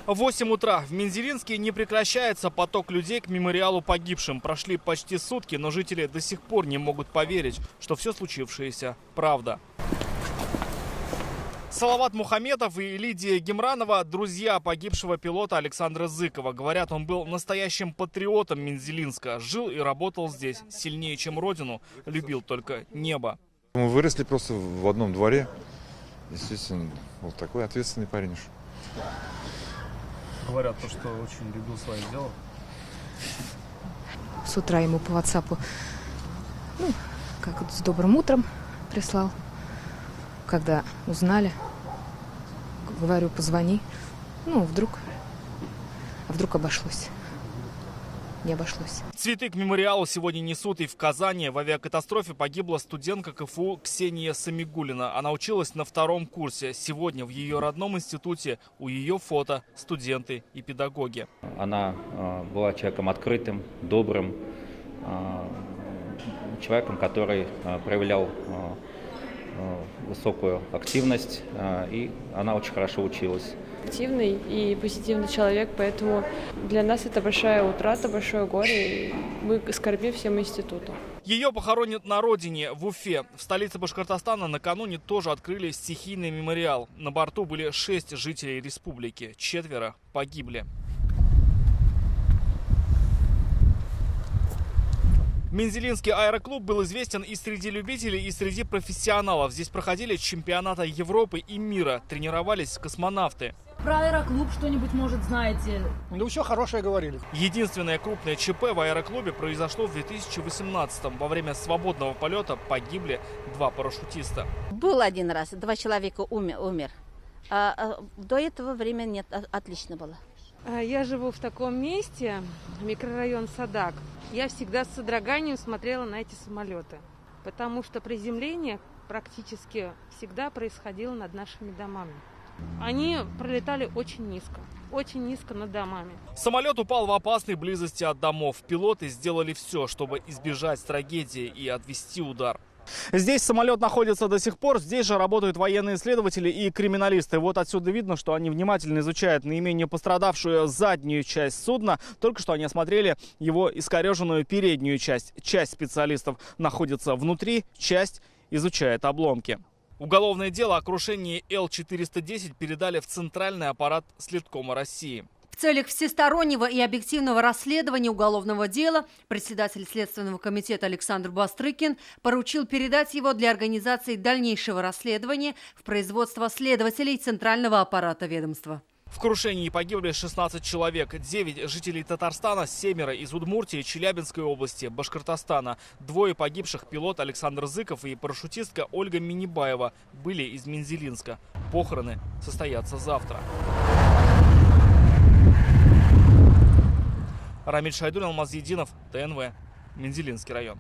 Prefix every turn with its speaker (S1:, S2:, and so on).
S1: В 8 утра в Мензелинске не прекращается поток людей к мемориалу погибшим. Прошли почти сутки, но жители до сих пор не могут поверить, что все случившееся – правда. Салават Мухаметов и Лидия Гемранова – друзья погибшего пилота Александра Зыкова. Говорят, он был настоящим патриотом Мензелинска. Жил и работал здесь сильнее, чем родину. Любил только небо.
S2: Мы выросли просто в одном дворе. Естественно, вот такой ответственный парень.
S1: Говорят, что очень любил свое дело.
S3: С утра ему по WhatsApp, как вот с добрым утром прислал. Когда узнали, говорю, позвони. Вдруг обошлось. Не обошлось.
S1: Цветы к мемориалу сегодня несут и в Казани. В авиакатастрофе погибла студентка КФУ Ксения Самигуллина. Она училась на 2-м курсе. Сегодня в ее родном институте у ее фото студенты и педагоги.
S4: Она была человеком открытым, добрым, человеком, который проявлял высокую активность, и она очень хорошо училась.
S5: Активный и позитивный человек, поэтому для нас это большая утрата, большое горе, и мы скорбим всем институту.
S1: Ее похоронят на родине, в Уфе. В столице Башкортостана накануне тоже открыли стихийный мемориал. На борту были 6 жителей республики, 4 погибли. Мензелинский аэроклуб был известен и среди любителей, и среди профессионалов. Здесь проходили чемпионаты Европы и мира, тренировались космонавты.
S6: Про аэроклуб что-нибудь, может, знаете?
S7: Все хорошее говорили.
S1: Единственное крупное ЧП в аэроклубе произошло в 2018-м. Во время свободного полета погибли 2 парашютиста.
S8: Был один раз, 2 человека умер. До этого времени нет, отлично было.
S9: Я живу в таком месте, микрорайон Садак. Я всегда с содроганием смотрела на эти самолеты, потому что приземление практически всегда происходило над нашими домами. Они пролетали очень низко над домами.
S1: Самолет упал в опасной близости от домов. Пилоты сделали все, чтобы избежать трагедии и отвести удар. Здесь самолет находится до сих пор. Здесь же работают военные исследователи и криминалисты. Вот отсюда видно, что они внимательно изучают наименее пострадавшую заднюю часть судна. Только что они осмотрели его искореженную переднюю часть. Часть специалистов находится внутри, часть изучает обломки. Уголовное дело о крушении Л-410 передали в Центральный аппарат Следкома России.
S10: В целях всестороннего и объективного расследования уголовного дела председатель Следственного комитета Александр Бастрыкин поручил передать его для организации дальнейшего расследования в производство следователей Центрального аппарата ведомства.
S1: В крушении погибли 16 человек, 9 жителей Татарстана, 7 из Удмуртии, Челябинской области, Башкортостана. 2 погибших — пилот Александр Зыков и парашютистка Ольга Минибаева, были из Мензелинска. Похороны состоятся завтра. Рамиль Шайдулин, Алмаз Единов, ТНВ, Мензелинский район.